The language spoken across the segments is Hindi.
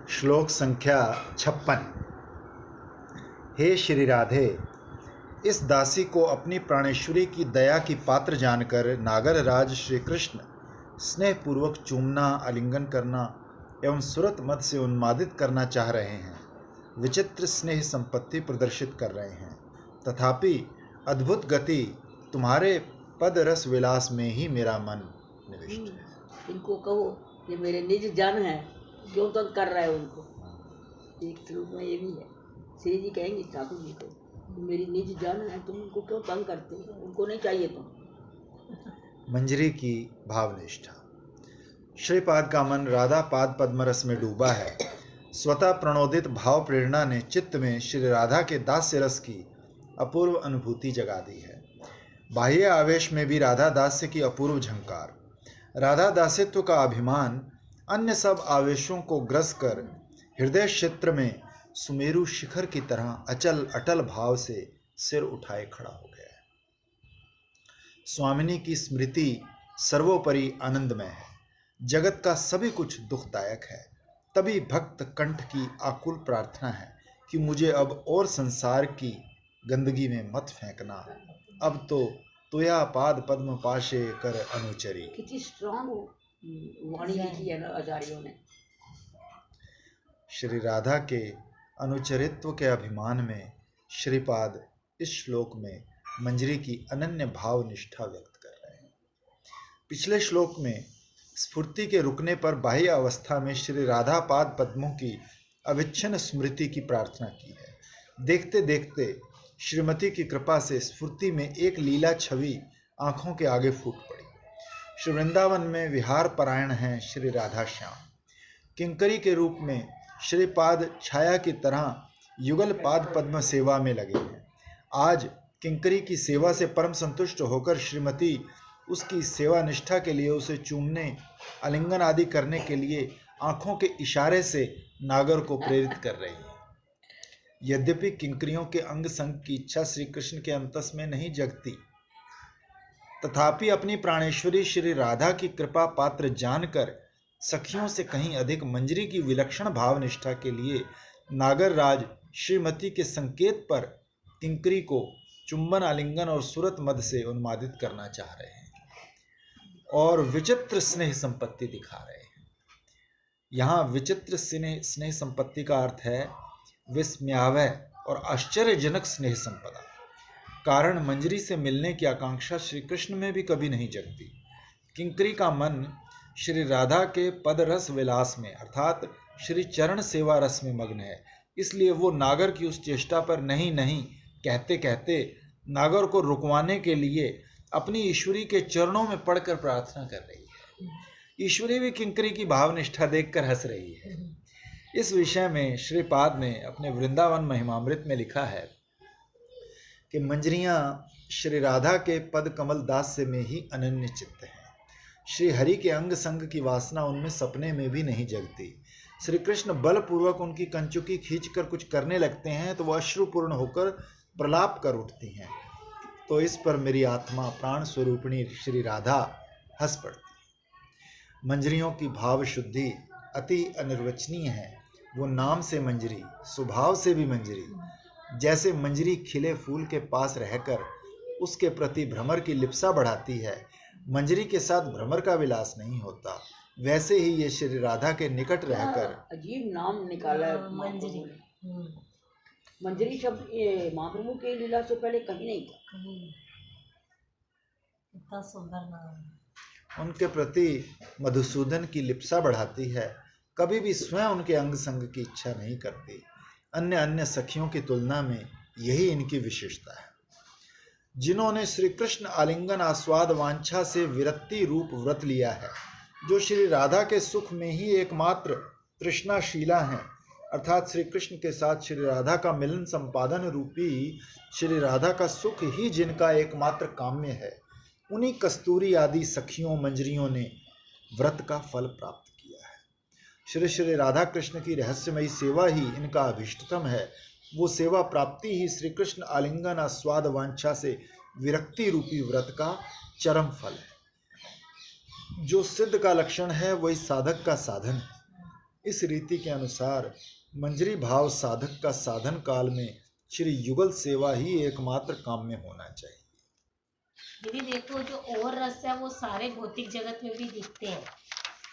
श्लोक संख्या 56। हे श्री राधे, इस दासी को अपनी प्राणेश्वरी की दया की पात्र जानकर नागर राज श्री कृष्ण स्नेहपूर्वक चूमना, आलिंगन करना एवं सुरत मद से उन्मादित करना चाह रहे हैं। विचित्र स्नेह संपत्ति प्रदर्शित कर रहे हैं, तथापि अद्भुत गति तुम्हारे पद रस विलास में ही मेरा मन निविष्ट है। इनको कहो ये मेरे निज जन है, क्यों तंग कर रहा है उनको। एक श्लोक में ये भी है, श्री जी कहेंगे ठाकुर जी को, मेरी निज जन है, तुम उनको क्यों तंग करते हो, उनको नहीं चाहिए तुम। मंजरी की भावनिष्ठा। श्रीपाद का मन राधा पाद पद्मरस में डूबा है। स्वतः प्रणोदित भाव प्रेरणा ने चित्त में श्री राधा के दास्य रस की अपूर्व अनुभूति जगा दी है। बाह्य आवेश में भी राधा दास्य की अपूर्व झंकार, राधा दासित्व का अभिमान अन्य सब आवेशों को ग्रस कर हृदय क्षेत्र में सुमेरु शिखर की तरह अचल अटल भाव से सिर उठाए खड़ा हो गया है। स्वामिनी की स्मृति सर्वोपरि आनंदमय है, जगत का सभी कुछ दुखदायक है। तभी भक्त कंठ की आकुल प्रार्थना है कि मुझे अब और संसार की गंदगी में मत फेंकना, अब तो तुया पाद पद्म पाशे कर अनुचरी। कितनी स्ट्रांग वाणी लिखी है ना आचार्यों ने। श्री राधा के अनुचरित्व के अभिमान में श्रीपाद इस श्लोक में मंजरी की अनन्य भाव निष्ठा व्यक्त कर रहे हैं। पिछले श्लोक में स्फूर्ति के रुकने पर बाह्य अवस्था में श्री राधा पाद पद्मों की अविच्छिन्न स्मृति की प्रार्थना की है। देखते देखते श्रीमती की कृपा से स्फूर्ति में एक लीला छवि आंखों के आगे फूट पड़ी। श्री वृंदावन में विहार परायण हैं श्री राधा श्याम। किंकरी के रूप में श्रीपाद छाया की तरह युगल पाद पद्म सेवा में लगे हैं। आज किंकरी की सेवा से परम संतुष्ट होकर श्रीमती उसकी सेवा निष्ठा के लिए उसे चूमने, आलिंगन आदि करने के लिए आंखों के इशारे से नागर को प्रेरित कर रही है। यद्यपि किंकरियों के अंग संग की इच्छा श्री कृष्ण के अंतस में नहीं जगती, तथापि अपनी प्राणेश्वरी श्री राधा की कृपा पात्र जानकर सखियों से कहीं अधिक मंजरी की विलक्षण भाव निष्ठा के लिए नागर राज श्रीमती के संकेत पर किंकरी को चुंबन, आलिंगन और सुरत मद से उन्मादित करना चाह रहे हैं और विचित्र स्नेह संपत्ति दिखा रहे हैं। यहाँ विचित्र स्नेह संपत्ति का अर्थ है विस्मयावह और आश्चर्यजनक स्नेह संपदा। कारण मंजरी से मिलने की आकांक्षा श्री कृष्ण में भी कभी नहीं जगती। किंकरी का मन श्री राधा के पद रस विलास में अर्थात श्री चरण सेवा रस में मग्न है, इसलिए वो नागर की उस चेष्टा पर नहीं नहीं कहते कहते नागर को रुकवाने के लिए अपनी ईश्वरी के चरणों में पड़कर प्रार्थना कर रही है। ईश्वरी भी किंकरी की भावनिष्ठा देखकर हंस रही है। इस विषय में श्रीपाद ने अपने वृंदावन महिमामृत में लिखा है कि मंजरियां श्री राधा के पद कमल दास से में ही अनन्य चित्त हैं। श्री हरि के अंग संग की वासना उनमें सपने में भी नहीं जगती। श्री कृष्ण बलपूर्वक उनकी कंचुकी खींचकर कुछ करने लगते हैं तो वह अश्रुपूर्ण होकर प्रलाप कर उठती हैं। तो इस पर मेरी आत्मा प्राण स्वरूपिणी श्री राधा हंस पड़ती। मंजरियों की भाव शुद्धि अति अनिर्वचनीय है। वो नाम से मंजरी, स्वभाव से भी मंजरी। जैसे मंजरी खिले फूल के पास रहकर उसके प्रति भ्रमर की लिप्सा बढ़ाती है, मंजरी के साथ भ्रमर का विलास नहीं होता, वैसे ही ये श्री राधा के निकट रहकर अजीब नाम निकाला है मंजरी। मंजरी शब्द महाप्रभु के लीला से पहले कहीं नहीं था। इतना सुंदर नाम। उनके प्रति मधुसूदन की लिप्सा बढ़ाती है, कभी भी स्वयं उनके अंग संग की इच्छा नहीं करती। अन्य अन्य सखियों की तुलना में यही इनकी विशेषता है। जिन्होंने श्री कृष्ण आलिंगन आस्वाद वांछा से विरक्ति रूप व्रत लिया है, जो श्री राधा के सुख में ही एकमात्र तृष्णाशीला हैं, अर्थात श्री कृष्ण के साथ श्री राधा का मिलन संपादन रूपी श्री राधा का सुख ही जिनका एकमात्र काम्य है, उन्हीं कस्तूरी आदि सखियों मंजरियों ने व्रत का फल प्राप्त किया है। श्री श्री राधा कृष्ण की रहस्यमयी सेवा ही इनका अभिष्टतम है। वो सेवा प्राप्ति ही श्री कृष्ण आलिंगन आस्वाद वांछा से विरक्ति रूपी व्रत का चरम फल है। जो सिद्ध का लक्षण है वही साधक का साधन है। इस रीति के अनुसार मंजरी भाव साधक का साधन काल में श्री युगल सेवा ही एकमात्र काम में होना चाहिए। दीदी देखो, जो और रस है वो सारे भौतिक जगत में भी दिखते हैं,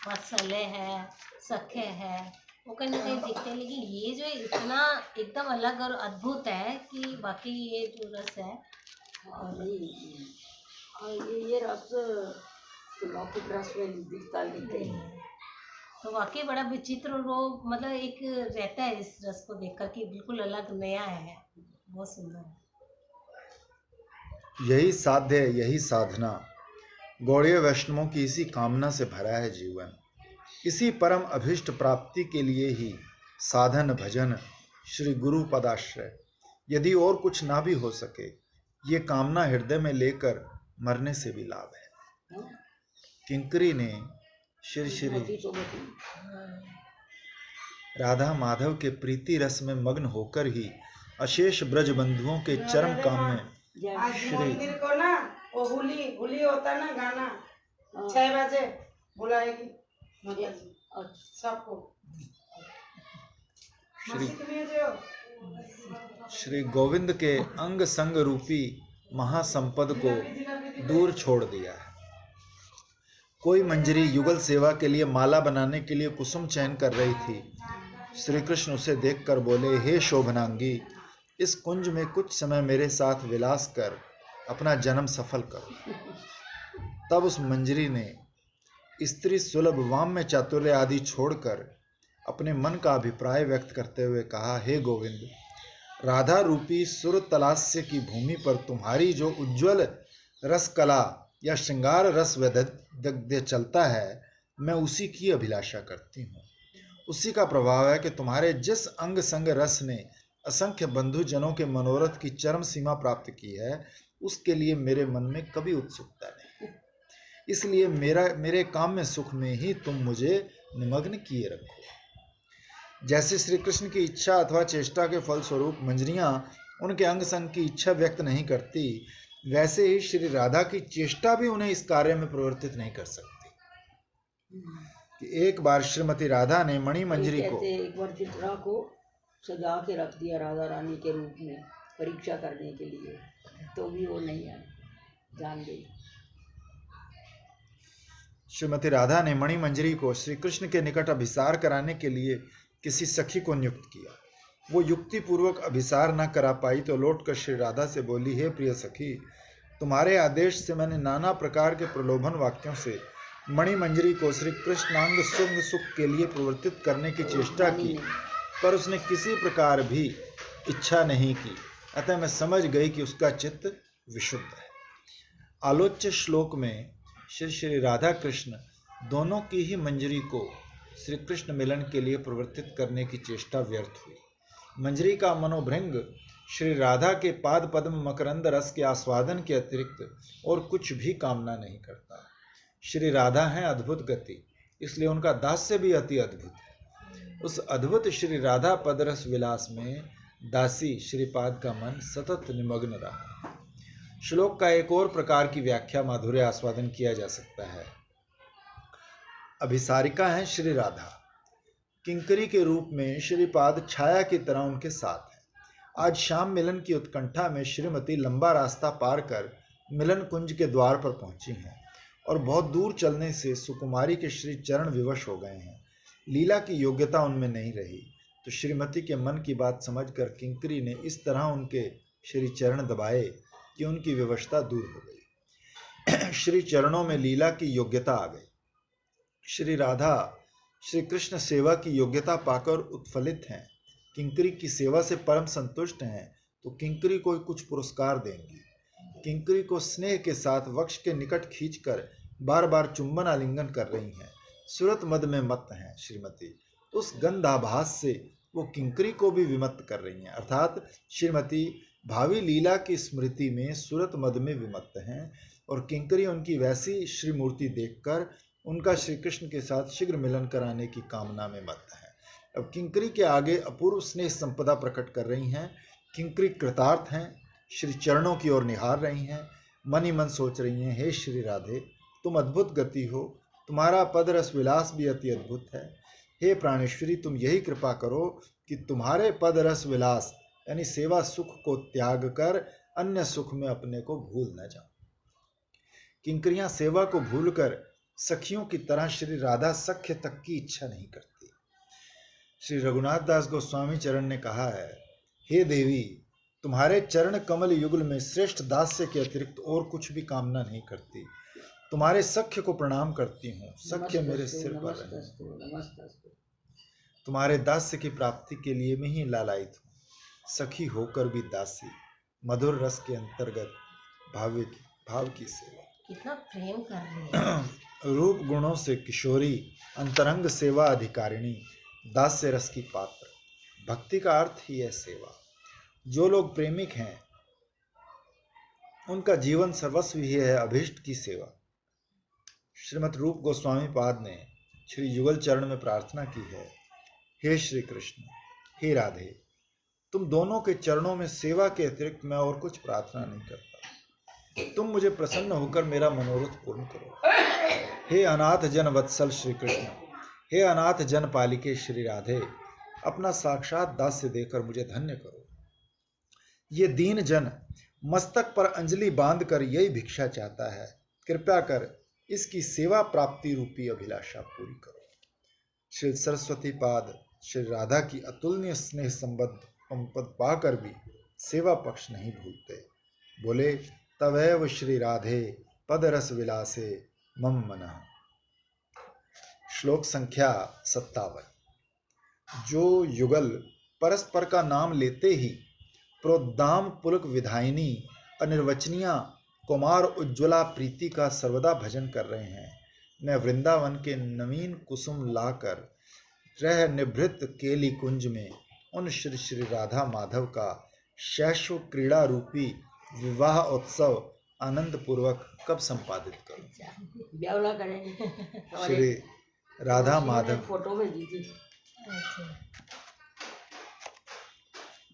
वात्सल्य है, सख्य है, वो कहीं ना कहीं दिखते हैं, लेकिन ये जो इतना एकदम अलग और अद्भुत है कि बाकी ये जो रस है और नहीं, और ये रस तो लौकिक रस में दिखता नहीं नहीं कहीं। है। तो वाकई बड़ा विचित्र, और वो मतलब एक रहता है इस रस को देखकर कि बिल्कुल अलग नया है, बहुत सुंदर है। यही साध्य, यही साधना, गौड़ीय वैष्णवों की इसी कामना से भरा है जीवन। इसी परम अभिष्ट प्राप्ति के लिए ही साधन भजन श्री गुरु पदाश्रय, यदि और कुछ ना भी हो सके, ये कामना हृदय में लेकर मरने से भी लाभ है। हाँ? किंकरी ने श्री श्री मोती तो मोती। राधा माधव के प्रीति रस में मग्न होकर ही अशेष ब्रज बंधुओं के चरम काम में जय श्री मंदिर को ना वो होली होता ना गाना, हाँ। 6 बजे बुलाएगी जय- सबको। श्री मस्जिद में जो श्री गोविंद के अंग संग रूपी महासंपद को दूर छोड़ दिया है। कोई मंजरी युगल सेवा के लिए माला बनाने के लिए कुसुम चयन कर रही थी। श्री कृष्ण उसे देखकर बोले, हे शोभनांगी, इस कुंज में कुछ समय मेरे साथ विलास कर अपना जन्म सफल करो। तब उस मंजरी ने स्त्री सुलभ वाम्य चातुर्य आदि छोड़कर अपने मन का अभिप्राय व्यक्त करते हुए कहा, हे गोविंद, राधा रूपी सुर तलास्य की भूमि पर तुम्हारी जो उज्ज्वल रस कला या श्रृंगार रस वैदग्ध्य चलता है, मैं उसी की अभिलाषा करती हूँ। उसी का प्रभाव है कि तुम्हारे जिस अंग संग रस ने असंख्य बंधुजनों के मनोरथ की चरम सीमा प्राप्त की है, उसके लिए मेरे मन में कभी उत्सुकता नहीं। इसलिए मेरे काम में सुख में ही तुम मुझे निमग्न किए रखो। जैसे श्री कृष्ण की इच्छा अथवा चेष्टा के फलस्वरूप मंजरियां उनके अंग संग की इच्छा व्यक्त नहीं करती, वैसे ही श्री राधा की चेष्टा भी उन्हें इस कार्य में प्रवर्तित नहीं कर सकती। कि एक बार श्रीमती राधा ने मणि मंजरी को कहते एक बार चित्रा को सजा के रख दिया राधा रानी के रूप में परीक्षा करने के लिए, तो भी वो नहीं है, जान गई। श्रीमती राधा ने मणि मंजरी को श्री कृष्ण के निकट अभिसार कराने के लिए किसी सखी को नियुक्त किया। वो युक्ति पूर्वक अभिसार न करा पाई तो लौटकर श्री राधा से बोली, हे प्रिय सखी, तुम्हारे आदेश से मैंने नाना प्रकार के प्रलोभन वाक्यों से मणि मंजरी को श्री कृष्णांग सुख सुख के लिए प्रवर्तित करने की चेष्टा की, पर उसने किसी प्रकार भी इच्छा नहीं की। अतः मैं समझ गई कि उसका चित्त विशुद्ध है। आलोच्य श्लोक में श्री श्री राधा कृष्ण दोनों की ही मंजरी को श्री कृष्ण मिलन के लिए प्रवर्तित करने की चेष्टा व्यर्थ हुई। मंजरी का मनोभृंग श्री राधा के पाद पद्म मकरंद रस के आस्वादन के अतिरिक्त और कुछ भी कामना नहीं करता। श्री राधा हैं अद्भुत गति, इसलिए उनका दास्य भी अति अद्भुत है। उस अद्भुत श्री राधा पदरस विलास में दासी श्रीपाद का मन सतत निमग्न रहा। श्लोक का एक और प्रकार की व्याख्या माधुर्य आस्वादन किया जा सकता है। अभिसारिका हैं श्री राधा, किंकरी के रूप में श्रीपाद छाया की तरह उनके साथ है। आज शाम मिलन की उत्कंठा में श्रीमती लंबा रास्ता पार कर मिलन कुंज के द्वार पर पहुंची हैं और बहुत दूर चलने से सुकुमारी के श्री चरण विवश हो गए हैं। लीला की योग्यता उनमें नहीं रही, तो श्रीमती के मन की बात समझकर किंकरी ने इस तरह उनके श्री चरण दबाए कि उनकी विवशता दूर हो गई। श्री चरणों में लीला की योग्यता आ गई। श्री राधा श्री कृष्ण सेवा की योग्यता पाकर उत्फलित हैं, किंकरी की सेवा से परम संतुष्ट हैं, तो किंकरी को कुछ पुरस्कार देंगी। किंकरी को स्नेह के साथ वक्ष के निकट खींचकर बार बार चुंबन आलिंगन कर रही हैं। सूरत मद में मत हैं श्रीमती। उस गंधाभास से वो किंकरी को भी विमत्त कर रही हैं, अर्थात श्रीमती भावी लीला की स्मृति में सूरत मद में विमत्त हैं और किंकरी उनकी वैसी श्रीमूर्ति देखकर उनका श्री कृष्ण के साथ शीघ्र मिलन कराने की कामना में मत है। अब किंकरी के आगे अपूर्व स्नेह संपदा प्रकट कर रही हैं। किंकरी कृतार्थ हैं, श्री चरणों की ओर निहार रही हैं, मन ही मन सोच रही हैं, हे श्री राधे, तुम अद्भुत गति हो, तुम्हारा पद रस विलास भी अति अद्भुत है। हे प्राणेश्वरी, तुम यही कृपा करो कि तुम्हारे पद रस विलास यानी सेवा सुख को त्याग कर अन्य सुख में अपने को भूल न जाओ। किंकरियां सेवा को भूलकर सखियों की तरह श्री राधा सख्य तक की इच्छा नहीं करती। श्री रघुनाथ दास गोस्वामी चरण ने कहा है, हे देवी, तुम्हारे चरण कमल युगल में श्रेष्ठ दास्य के अतिरिक्त और कुछ भी कामना नहीं करती। तुम्हारे सख्य को प्रणाम करती हूँ, सख्य मेरे सिर पर रहे। तुम्हारे दास्य की प्राप्ति के लिए मैं ही लालायित हूँ, सखी होकर भी दासी, मधुर रस के अंतर्गत भाव की सेवा। कितना प्रेम कर रही है। रूप गुणों से किशोरी, अंतरंग सेवा अधिकारिणी, दास्य रस की पात्र। भक्ति का अर्थ ही है सेवा। जो लोग प्रेमिक हैं उनका जीवन सर्वस्व ही है अभीष्ट की सेवा। श्रीमद् रूप गोस्वामी पाद ने श्री युगल चरण में प्रार्थना की है, हे श्री कृष्ण, हे राधे, तुम दोनों के चरणों में सेवा के अतिरिक्त मैं और कुछ प्रार्थना नहीं करता। तुम मुझे प्रसन्न होकर मेरा मनोरथ पूर्ण करो। हे अनाथ जन वत्सल श्री कृष्ण, हे अनाथ जन पालिके श्री राधे, अपना साक्षात दास्य देकर मुझे धन्य करो। ये दीन जन मस्तक पर अंजलि बांधकर यही भिक्षा चाहता है, कृपया कर इसकी सेवा प्राप्ति रूपी अभिलाषा पूरी करो। श्री सरस्वती पाद श्री राधा की अतुलनीय स्नेह संबद्ध पद पाकर भी सेवा पक्ष नहीं भूलते। बोले, तवैव श्री राधे पद रस विलासे मम मनः। श्लोक संख्या 57। जो युगल परस्पर का नाम लेते ही प्रोद्दाम पुलक विधायिनी अनिर्वचनीय कुमार उज्ज्वला प्रीति का सर्वदा भजन कर रहे हैं, मैं वृंदावन के नवीन कुसुम लाकर रह निभृत केली कुंज में उन श्री श्री राधा माधव का शैशव क्रीड़ा रूपी विवाह उत्सव आनंद पूर्वक कब संपादित करूं। ब्यावला करेंगे। श्री राधा माधव फोटो भेजी थी अच्छा।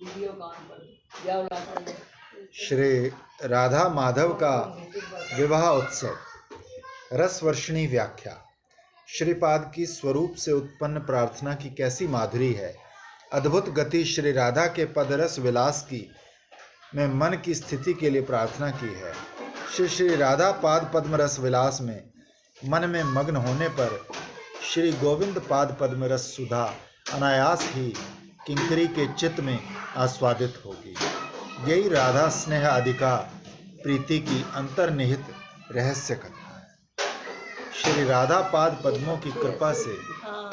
वीडियो कॉल पर, ब्यावला करेंगे। श्री राधा माधव का विवाह उत्सव। रसवर्षिणी व्याख्या। श्रीपाद की स्वरूप से उत्पन्न प्रार्थना की कैसी माधुरी है। अद्भुत गति श्री राधा के पदरस विलास की में मन की स्थिति के लिए प्रार्थना की है। श्री श्री राधा पाद पद्म रस विलास में मन में मग्न होने पर श्री गोविंद पाद पद्म रस सुधा अनायास ही किंकरी के चित्त में आस्वादित होगी। यही राधा स्नेह अधिका प्रीति की अंतर्निहित रहस्य कथा है। श्री राधा पाद पद्मों की कृपा से हाँ।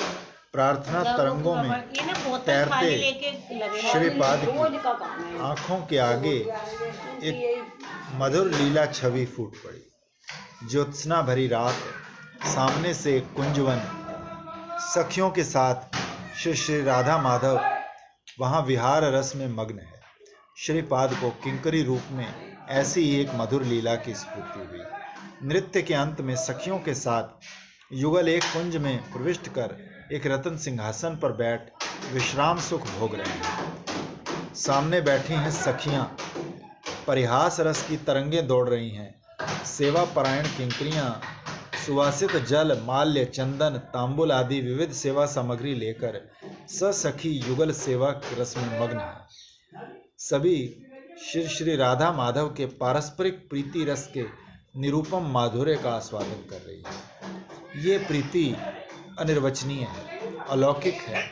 प्रार्थना तरंगों में ये ना बोतल तैरते खाली लेके लगे श्रीपाद रोज की का काम है। आंखों के आगे एक मधुर लीला छवि फूट पड़ी। ज्योत्सना भरी रात, सामने से एक कुंजवन, सखियों के साथ श्री श्री राधा माधव वहां विहार रस में मग्न है। श्रीपाद को किंकरी रूप में ऐसी ही एक मधुर लीला की स्फूर्ति हुई। नृत्य के अंत में सखियों के साथ युगल एक कुंज में प्रविष्ट कर एक रत्न सिंहासन पर बैठ विश्राम सुख भोग रहे हैं। सामने बैठी हैं सखियां, परिहास रस की तरंगें दौड़ रही हैं। सेवा परायण किंकरियां सुवासित जल, माल्य, चंदन, तांबुल आदि विविध सेवा सामग्री लेकर ससखी युगल सेवा रस में मग्न है। सभी श्री श्री राधा माधव के पारस्परिक प्रीति रस के निरूपम माधुर्य का आस्वादन कर रही है। ये प्रीति अनिर्वचनीय है, अलौकिक है,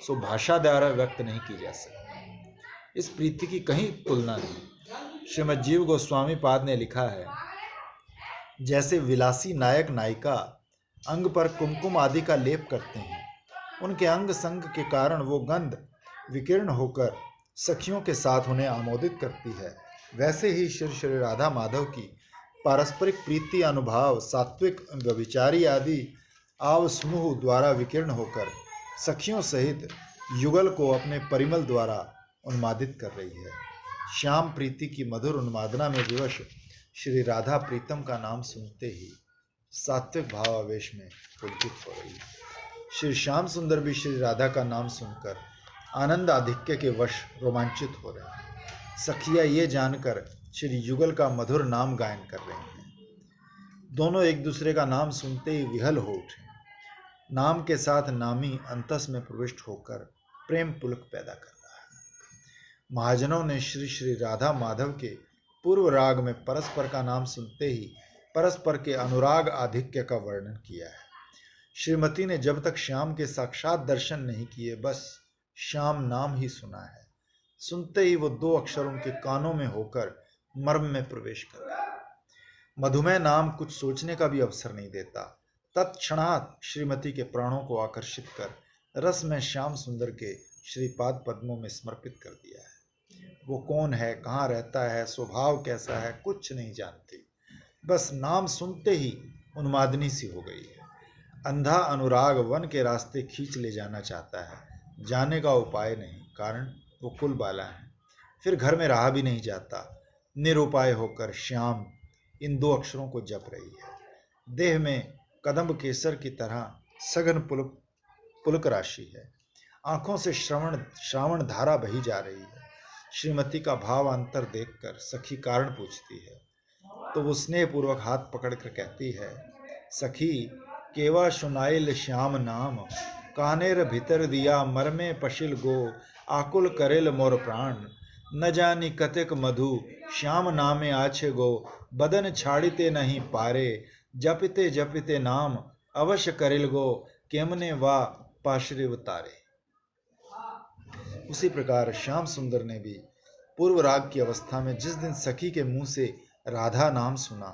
सो भाषा द्वारा व्यक्त नहीं की जा सकती। इस प्रीति की कहीं तुलना नहीं। श्रीमद् जीव गोस्वामी पाद ने लिखा है, जैसे विलासी नायक नायिका अंग पर कुमकुम आदि का लेप करते हैं, उनके अंग संग के कारण वो गंध विकीर्ण होकर सखियों के साथ उन्हें आमोदित करती है, वैसे ही श्री श्री राधा माधव की पारस्परिक प्रीति अनुभाव सात्विक व्यभिचारी आदि आव समूह द्वारा विकीर्ण होकर सखियों सहित युगल को अपने परिमल द्वारा उन्मादित कर रही है। श्याम प्रीति की मधुर उन्मादना में विवश श्री राधा प्रीतम का नाम सुनते ही सात्विक भाव आवेश में पुलकित हो रही है। श्री श्याम सुंदर भी श्री राधा का नाम सुनकर आनंद आधिक्य के वश रोमांचित हो रहे हैं। सखिया ये जानकर श्री युगल का मधुर नाम गायन कर रहे हैं। दोनों एक दूसरे का नाम सुनते ही विहल हो उठे। नाम के साथ नामी अंतस में प्रविष्ट होकर प्रेम पुलक पैदा कर रहा है। महाजनों ने श्री श्री राधा माधव के पूर्व राग में परस्पर का नाम सुनते ही परस्पर के अनुराग आधिक्य का वर्णन किया है। श्रीमती ने जब तक श्याम के साक्षात दर्शन नहीं किए, बस श्याम नाम ही सुना है। सुनते ही वो 2 अक्षर उनके कानों में होकर मर्म में प्रवेश कर गए। मधुमेह नाम कुछ सोचने का भी अवसर नहीं देता। तत्क्षणात श्रीमती के प्राणों को आकर्षित कर रस में श्याम सुंदर के श्रीपाद पद्मों में समर्पित कर दिया है। वो कौन है, कहाँ रहता है, स्वभाव कैसा है, कुछ नहीं जानती। बस नाम सुनते ही उन्मादनी सी हो गई है। अंधा अनुराग वन के रास्ते खींच ले जाना चाहता है, जाने का उपाय नहीं, कारण वो कुल बाला है। फिर घर में रहा भी नहीं जाता। निरुपाय होकर श्याम इन 2 अक्षरों को जप रही है। देह में कदम्ब केसर की तरह सघन पुलक राशि है। आंखों से श्रावण धारा बही जा रही है। श्रीमती का भाव अंतर देखकर सखी कारण पूछती है, तो वो स्नेहपूर्वक हाथ पकड़कर कहती है, सखी केवा सुनाइल श्याम नाम, कानेर भीतर दिया मरमे पशिल गो, आकुल करेल मोर प्राण, न जानी कतेक मधु श्याम नामे आछे गो, बदन छाड़िते नहीं पारे, जपिते जपिते नाम अवश्य करेल गो, केमने वा पाश्रिव तारे। उसी प्रकार श्याम सुंदर ने भी पूर्व राग की अवस्था में जिस दिन सखी के मुंह से राधा नाम सुना,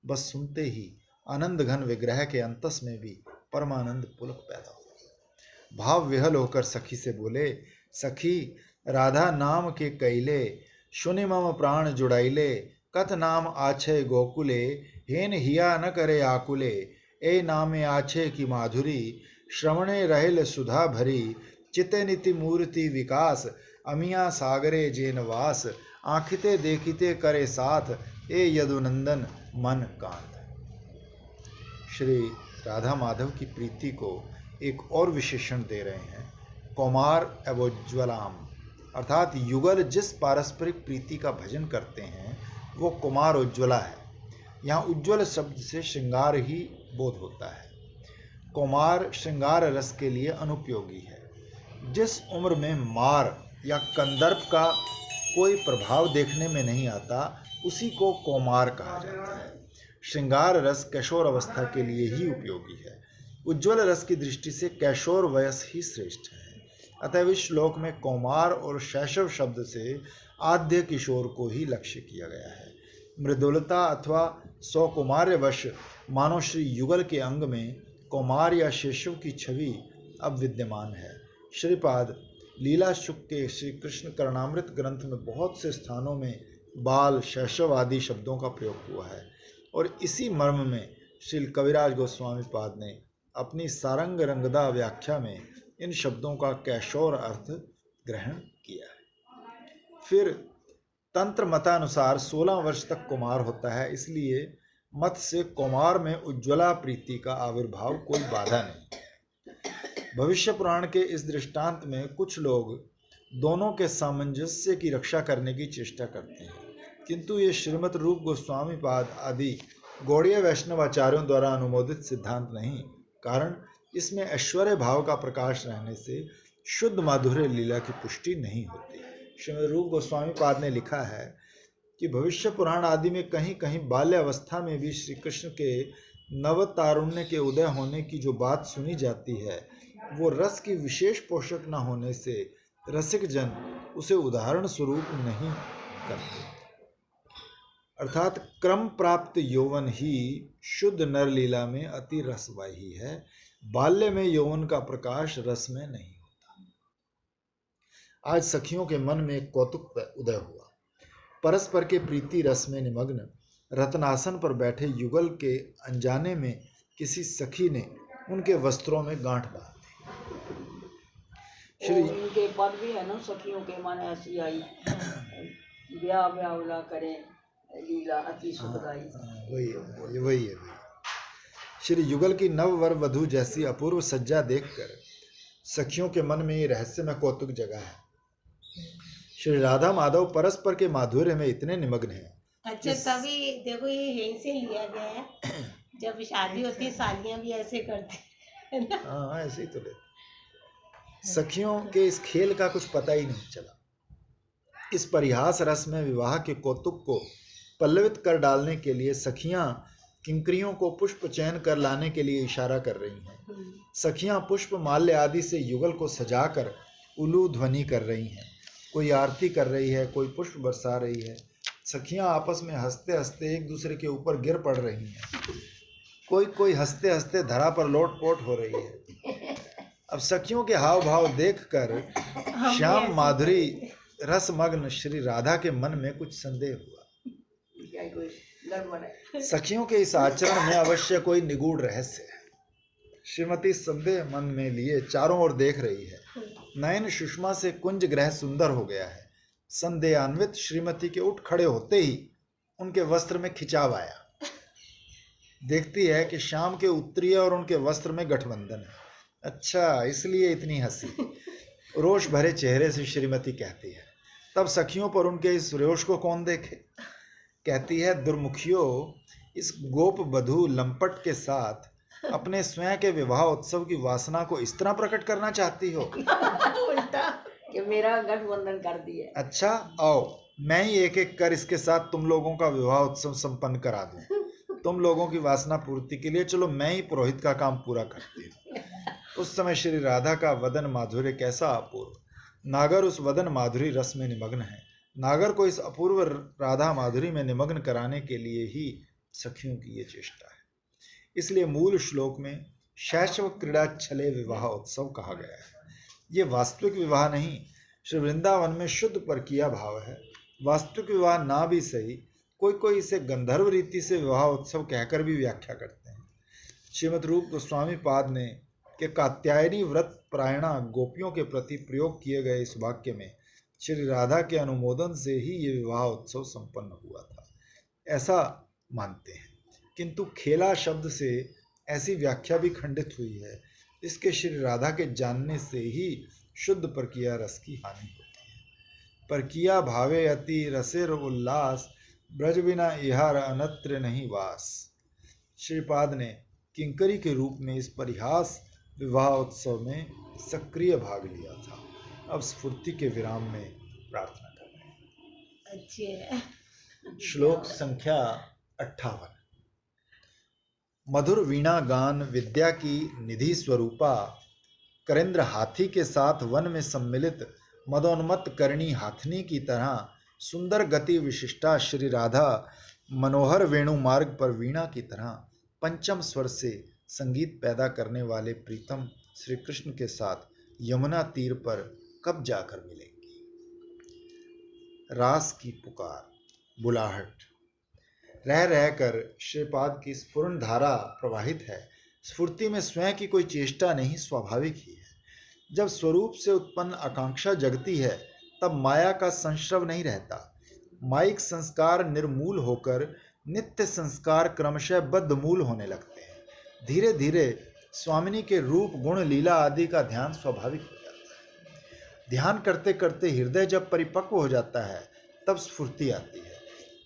बस सुनते ही आनंद घन विग्रह के अंतस में भी परमानंद पुलक पैदा हो गया। भाव विहल होकर सखी से बोले, सखी राधा नाम के कैले, सुनि मम प्राण जुड़ाइले, कथ नाम आछे गोकुले, हेन हिया न करे आकुले, ए नामे आछे की माधुरी, श्रवणे रहेल सुधा भरी, चिते नीति मूर्ति विकास, अमिया सागरे जेन वास, आँखिते देखिते करे साथ, ए यदुनंदन मन कांत। श्री राधा माधव की प्रीति को एक और विशेषण दे रहे हैं, कौमार एवोज्वलाम, अर्थात युगल जिस पारस्परिक प्रीति का भजन करते हैं वो कुमार उज्ज्वला है। यहाँ उज्ज्वल शब्द से श्रृंगार ही बोध होता है। कुमार श्रृंगार रस के लिए अनुपयोगी है। जिस उम्र में मार या कंदर्प का कोई प्रभाव देखने में नहीं आता, उसी को कौमार कहा जाता है। श्रृंगार रस कैशोर अवस्था के लिए ही उपयोगी है। उज्ज्वल रस की दृष्टि से कैशोर वयस ही श्रेष्ठ है। अतः इस श्लोक में कौमार और शैशव शब्द से आद्य किशोर को ही लक्ष्य किया गया है। मृदुलता अथवा सौकुमार्यवश मानो श्री युगल के अंग में कौमार या शैशव की छवि अब विद्यमान है। श्रीपाद लीला शुक के श्री कृष्ण करणामृत ग्रंथ में बहुत से स्थानों में बाल, शैशव आदि शब्दों का प्रयोग हुआ है और इसी मर्म में श्री कविराज गोस्वामी पाद ने अपनी सारंग रंगदा व्याख्या में इन शब्दों का कैशोर अर्थ ग्रहण किया है। फिर तंत्र मतानुसार 16 वर्ष तक कुमार होता है, इसलिए मत से कुमार में उज्ज्वला प्रीति का आविर्भाव कोई बाधा नहीं। भविष्य पुराण के इस दृष्टांत में कुछ लोग दोनों के सामंजस्य की रक्षा करने की चेष्टा करते हैं, किंतु ये श्रीमद रूप गोस्वामी पाद आदि गौड़ीय वैष्णवाचार्यों द्वारा अनुमोदित सिद्धांत नहीं, कारण इसमें ऐश्वर्य भाव का प्रकाश रहने से शुद्ध माधुर्य लीला की पुष्टि नहीं होती। श्रीमद रूप गोस्वामी पाद ने लिखा है कि भविष्य पुराण आदि में कहीं कहीं बाल्य अवस्था में भी श्री कृष्ण के नव तारुण्य के उदय होने की जो बात सुनी जाती है, वो रस की विशेष पोषक न होने से रसिक जन उसे उदाहरण स्वरूप नहीं करते। अर्थात क्रम प्राप्त यौवन ही शुद्ध नर लीला में अति रसवाही है। बाल्य में यौवन का प्रकाश रस में नहीं होता। आज सखियों के मन में एक कौतुक उदय हुआ। परस्पर के प्रीति रस में निमग्न रत्नासन पर बैठे युगल के अनजाने में किसी सखी ने उनके वस्त्रों में गांठ बांध दी। उनके पद भी है ना, सखियों के मन ऐसी आई, ब्याह ब्याह करें लीला अति सुखदाई। वही है। श्री युगल की नव वर वधु जैसी अपूर्व सज्जा देखकर सखियों के मन में ये रहस्यमय कौतुक जगा है। श्री राधा माधव परस्पर के माधुर्य में इतने निमग्न हैं। अच्छा, तभी देखो ये यहीं से लिया गया है। जब शादी होती है सालियां भी ऐसे करती हाँ ऐसे ही तो लेते। सखियों के इस खेल का कुछ पता ही नहीं चला। इस परिहास रस में विवाह के कौतुक को पल्लवित कर डालने के लिए सखियां किंकरियों को पुष्प चयन कर लाने के लिए इशारा कर रही हैं। सखियां पुष्प माल्य आदि से युगल को सजाकर उलू ध्वनि कर रही हैं। कोई आरती कर रही है, कोई पुष्प बरसा रही है। सखियां आपस में हंसते हंसते एक दूसरे के ऊपर गिर पड़ रही हैं। कोई कोई हंसते हंसते धरा पर लोटपोट हो रही है। अब सखियों के हाव भाव देखकर श्याम माधुरी रसमग्न श्री राधा के मन में कुछ संदेह हुआ। क्या कोई गड़बड़ है? सखियों के इस आचरण में अवश्य कोई निगूढ़ रहस्य है। श्रीमती संदेह मन में लिए चारों ओर देख रही है। नयन सुषमा से कुंज ग्रह सुंदर हो गया है। संदेहान्वित श्रीमती के उठ खड़े होते ही उनके वस्त्र में खिंचाव आया। देखती है कि श्याम के उत्तरीय और उनके वस्त्र में गठबंधन है। अच्छा, इसलिए इतनी हंसी। रोष भरे चेहरे से श्रीमती कहती है। तब सखियों पर उनके इस रोष को कौन देखे। कहती है, दुर्मुखियों, इस गोप बधू लंपट के साथ अपने स्वयं के विवाह उत्सव की वासना को इस तरह प्रकट करना चाहती हो। उल्टा कि मेरा गठबंधन कर दिया। अच्छा, आओ मैं ही एक एक कर इसके साथ तुम लोगों का विवाह उत्सव संपन्न करा दूं। तुम लोगों की वासना पूर्ति के लिए चलो मैं ही पुरोहित का काम पूरा करती हूँ। उस समय श्री राधा का वदन माधुर्य कैसा अपूर्व। नागर उस वदन माधुरी रस में निमग्न है। नागर को इस अपूर्व राधा माधुरी में निमग्न कराने के लिए ही सखियों की ये चेष्टा है। इसलिए मूल श्लोक में शैशव क्रीड़ा छले विवाह उत्सव कहा गया है। ये वास्तविक विवाह नहीं, श्री वृंदावन में शुद्ध परकीया भाव है। वास्तविक विवाह ना भी सही, कोई कोई इसे गंधर्व रीति से विवाह उत्सव कहकर भी व्याख्या करते हैं। श्रीमद रूप गोस्वामी पाद ने के कात्यायनी व्रत प्रायणा गोपियों के प्रति प्रयोग किए गए इस वाक्य में श्री राधा के अनुमोदन से ही ये विवाह उत्सव संपन्न हुआ था, ऐसा मानते हैं। किंतु खेला शब्द से ऐसी व्याख्या भी खंडित हुई है। इसके श्री राधा के जानने से ही शुद्ध परकिया रस की हानि होती है। परकिया भावे अति रसेर उल्लास, ब्रज बिना इहार अनत्र नहीं वास। श्रीपाद ने किंकरी के रूप में इस परिहास विवाह उत्सव में सक्रिय भाग लिया था। अब स्फूर्ति के विराम में प्रार्थना कर रहे हैं। अच्छे श्लोक संख्या 58। मधुर वीणा गान विद्या की निधि स्वरूपा, करेंद्र हाथी के साथ वन में सम्मिलित मदोन्मत्त करणी हाथनी की तरह सुंदर गति विशिष्टा श्री राधा मनोहर वेणु मार्ग पर वीणा की तरह पंचम स्वर से संगीत पैदा करने वाले प्रीतम श्री कृष्ण के साथ यमुना तीर पर कब जाकर मिलेंगी। रास की पुकार, बुलाहट। रह रहकर श्रीपाद की स्फुरण धारा प्रवाहित है। स्फूर्ति में स्वयं की कोई चेष्टा नहीं, स्वाभाविक ही है। जब स्वरूप से उत्पन्न आकांक्षा जगती है तब माया का संश्रव नहीं रहता। माइक संस्कार निर्मूल होकर नित्य संस्कार क्रमशः बद्धमूल होने लगते हैं। धीरे धीरे स्वामिनी के रूप गुण लीला आदि का ध्यान स्वाभाविक हो जाता है। ध्यान करते करते हृदय जब परिपक्व हो जाता है तब स्फूर्ति आती है।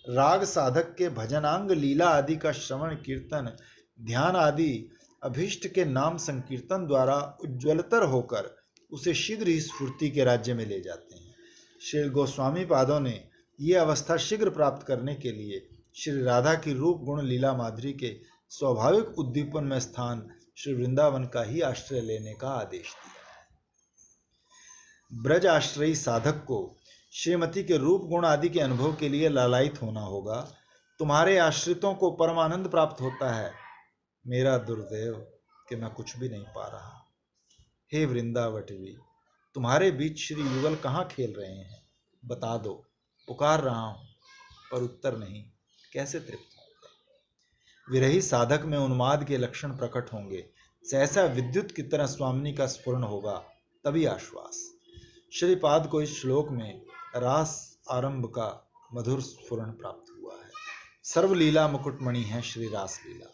राग साधक के भजनांग लीला आदि का श्रवण कीर्तन ध्यान आदि अभीष्ट के नाम संकीर्तन द्वारा उज्ज्वलतर होकर उसे शीघ्र ही स्फूर्ति के राज्य में ले जाते हैं। श्री गोस्वामी पादों ने ये अवस्था शीघ्र प्राप्त करने के लिए श्री राधा की रूप गुण लीला माधुरी के स्वाभाविक उद्दीपन में स्थान श्री वृंदावन का ही आश्रय लेने का आदेश दिया है। ब्रज आश्रयी साधक को श्रीमती के रूप गुण आदि के अनुभव के लिए लालायित होना होगा। तुम्हारे आश्रितों को परमानंद प्राप्त होता है। मेरा दुर्दैव कि मैं कुछ भी नहीं पा रहा। हे वृंदावटवी, तुम्हारे बीच श्री युगल कहाँ खेल रहे हैं, बता दो। पुकार रहा हूं पर उत्तर नहीं, कैसे तृप्त होगा। विरही साधक में उन्माद के लक्षण प्रकट होंगे। सहसा विद्युत की तरह स्वामिनी का स्फुरण होगा, तभी आश्वास। श्रीपाद को इस श्लोक में रास आरंभ का मधुर स्फुरण प्राप्त हुआ है। सर्वलीला मुकुटमणि है श्री रास लीला।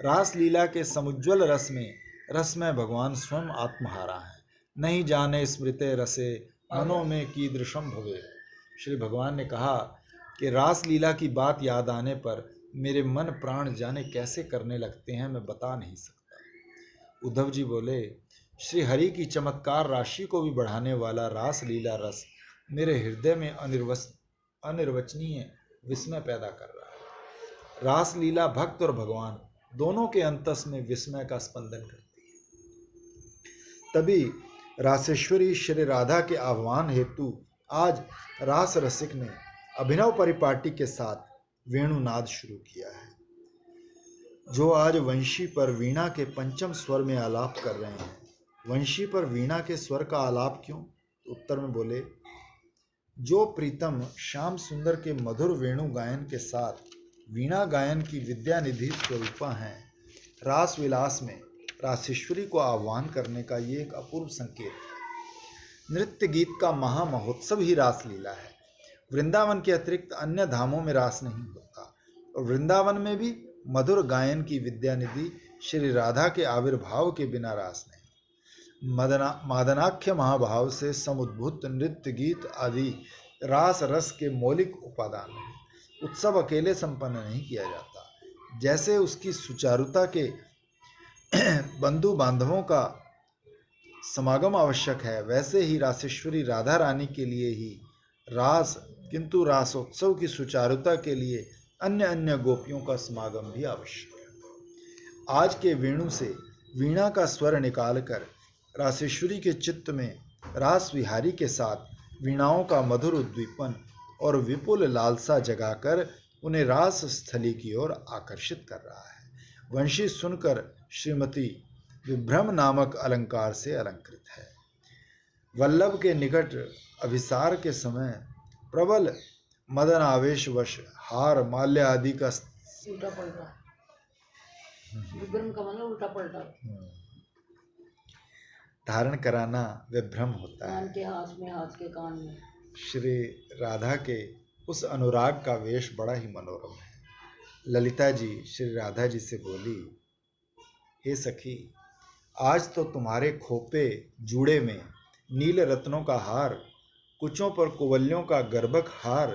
रास लीला के समुज्वल रस में रसमय भगवान स्वयं आत्महारा है। नहीं जाने स्मृते रसे मनो में कीदृशम भवे। श्री भगवान ने कहा कि रास लीला की बात याद आने पर मेरे मन प्राण जाने कैसे करने लगते हैं, मैं बता नहीं सकता। उद्धव जी बोले, श्री हरि की चमत्कार राशि को भी बढ़ाने वाला रास लीला रस मेरे हृदय में अनिर्वचनीय विस्मय पैदा कर रहा है। रास लीला भक्त और भगवान दोनों के अंतस में विस्मय का स्पंदन करती है। तभी रासेश्वरी श्री राधा के आह्वान हेतु आज रास रसिक ने अभिनव परिपाटी के साथ वेणुनाद शुरू किया है, जो आज वंशी पर वीणा के पंचम स्वर में आलाप कर रहे हैं। वंशी पर वीणा के स्वर का आलाप क्यों? उत्तर में बोले, जो प्रीतम श्याम सुंदर के मधुर वेणु गायन के साथ वीणा गायन की विद्या निधि स्वरूपा हैं, रास विलास में रासेश्वरी को आह्वान करने का ये एक अपूर्व संकेत है। नृत्य गीत का महामहोत्सव ही रासलीला है। वृंदावन के अतिरिक्त अन्य धामों में रास नहीं होता, और वृंदावन में भी मधुर गायन की विद्या निधि श्री राधा के आविर्भाव के बिना रास नहीं। मादनाख्य महाभाव से समुद्भूत नृत्य गीत आदि रास रस के मौलिक उपादान हैं। उत्सव अकेले संपन्न नहीं किया जाता। जैसे उसकी सुचारुता के बंधु बांधवों का समागम आवश्यक है, वैसे ही रासेश्वरी राधा रानी के लिए ही रास, किंतु रासोत्सव की सुचारुता के लिए अन्य अन्य गोपियों का समागम भी आवश्यक है। आज के वेणु से वीणा का स्वर निकालकर रासेश्वरी के चित्त में रास विहारी के साथ वीणाओं का मधुर उद्दीपन और विपुल लालसा जगाकर उन्हें रास स्थली की ओर आकर्षित कर रहा है। वंशी सुनकर श्रीमती विभ्रम नामक अलंकार से अलंकृत है। वल्लभ के निकट अभिसार के समय प्रबल मदन आवेशवश हार माल्य आदि का उल्टा पलटा, विक्रम का मतलब उल्टा पलटा, धारण कराना विभ्रम होता कान है। के हाथ में, हाथ के कान में। श्री राधा के उस अनुराग का वेश बड़ा ही मनोरम है। ललिता जी श्री राधा जी से बोली, हे सखी, आज तो तुम्हारे खोपे जूड़े में नील रत्नों का हार, कुचों पर कुवल्यों का गर्भक हार,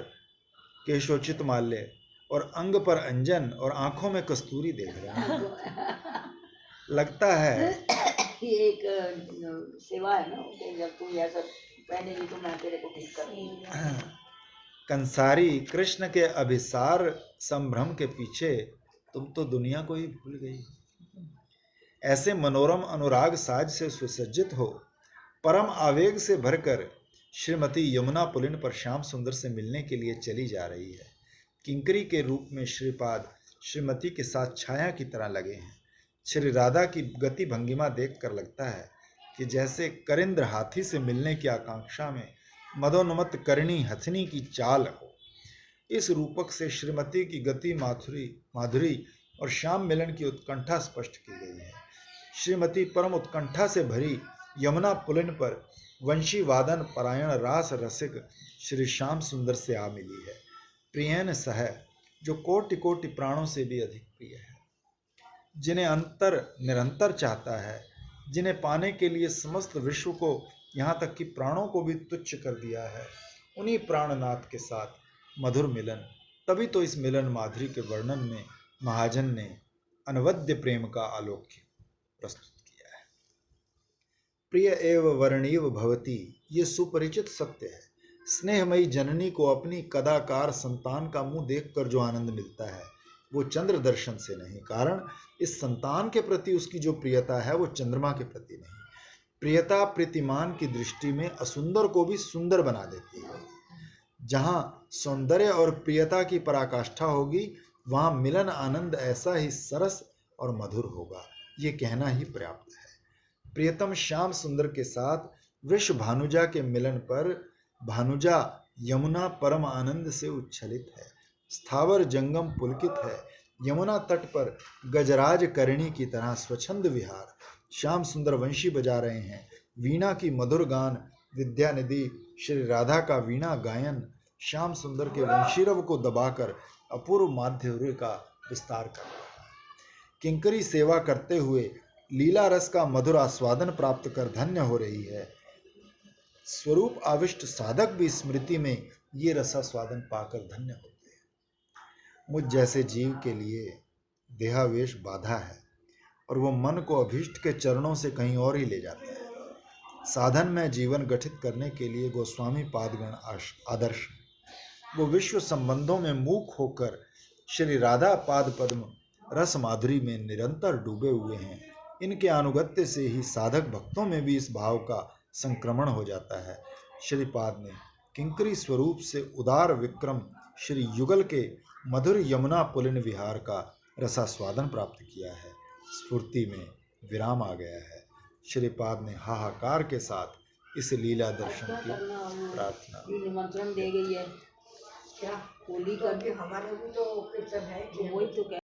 केशोचित माल्य और अंग पर अंजन और आंखों में कस्तूरी देख रहा हूं। लगता है ये एक सेवा है ना, कि जब तू ऐसा पहनेगी तो मैं तेरे को ठीक कर दूंगी। कंसारी कृष्ण के अभिसार संभ्रम के पीछे तुम तो दुनिया को ही भूल गई। ऐसे मनोरम अनुराग साज से सुसज्जित हो, परम आवेग से भरकर श्रीमती यमुना पुलिन पर श्याम सुंदर से मिलने के लिए चली जा रही है। किंकरी के रूप में श्रीपाद श्रीमती के साथ छाया की तरह लगे हैं। श्री राधा की गति भंगिमा देखकर लगता है कि जैसे करिंद्र हाथी से मिलने की आकांक्षा में मदोन्मत्त करणी हथनी की चाल हो। इस रूपक से श्रीमती की गति माधुरी और श्याम मिलन की उत्कंठा स्पष्ट की गई है। श्रीमती परम उत्कंठा से भरी यमुना पुलिन पर वंशी वादन परायण रास रसिक श्री श्याम सुंदर से आ मिली है। प्रियन सह, जो कोटि कोटि प्राणों से भी अधिक प्रिय है, जिन्हें अंतर निरंतर चाहता है, जिन्हें पाने के लिए समस्त विश्व को, यहाँ तक कि प्राणों को भी तुच्छ कर दिया है, उन्हीं प्राणनाथ के साथ मधुर मिलन। तभी तो इस मिलन माधुरी के वर्णन में महाजन ने अनवद्य प्रेम का आलोक्य प्रस्तुत किया है। प्रिय एव वर्णीव भवती, ये सुपरिचित सत्य है। स्नेहमयी जननी को अपनी कदाकार संतान का मुंह देखकर जो आनंद मिलता है, वो चंद्र दर्शन से नहीं, कारण इस संतान के प्रति उसकी जो प्रियता है वो चंद्रमा के प्रति नहीं। प्रियता प्रीतिमान की दृष्टि में असुंदर को भी सुंदर बना देती है। जहां सौंदर्य और प्रियता की पराकाष्ठा होगी, वहां मिलन आनंद ऐसा ही सरस और मधुर होगा, ये कहना ही पर्याप्त है। प्रियतम श्याम सुंदर के साथ वृष भानुजा के मिलन पर भानुजा यमुना परम आनंद से उच्छलित है। स्थावर जंगम पुलकित है। यमुना तट पर गजराज करणी की तरह स्वच्छंद विहार। श्याम सुंदर वंशी बजा रहे हैं। वीणा की मधुर गान, विद्यानिधि श्री राधा का वीणा गायन श्याम सुंदर के वंशीरव को दबाकर अपूर्व माधुर्य का विस्तार कर रहा है। किंकरी सेवा करते हुए लीला रस का मधुर आस्वादन प्राप्त कर धन्य हो रही है। स्वरूप आविष्ट साधक भी स्मृति में ये रसास्वादन पाकर धन्य होते हैं। मुझ जैसे जीव के लिए देहावेश बाधा है और वो मन को अभीष्ट के चरणों से कहीं और ही ले जाता है। साधन में जीवन गठित करने के लिए गोस्वामी पादगण आदर्श हैं। वो विश्व संबंधों में मूक होकर श्री राधा पाद पद्म रस माधुरी में निरंतर डूबे हुए हैं। इनके अनुगत्य से ही साधक भक्तों में भी इस भाव का संक्रमण हो जाता है। श्रीपाद ने किंकरी स्वरूप से उदार विक्रम श्री युगल के मधुर यमुना पुलिन विहार का रसास्वादन प्राप्त किया है। स्फूर्ति में विराम आ गया है। श्रीपाद ने हाहाकार के साथ इस लीला दर्शन की प्रार्थना। निमंत्रण दे गई है क्या होली का। हमारे भी तो कीर्तन है वही तो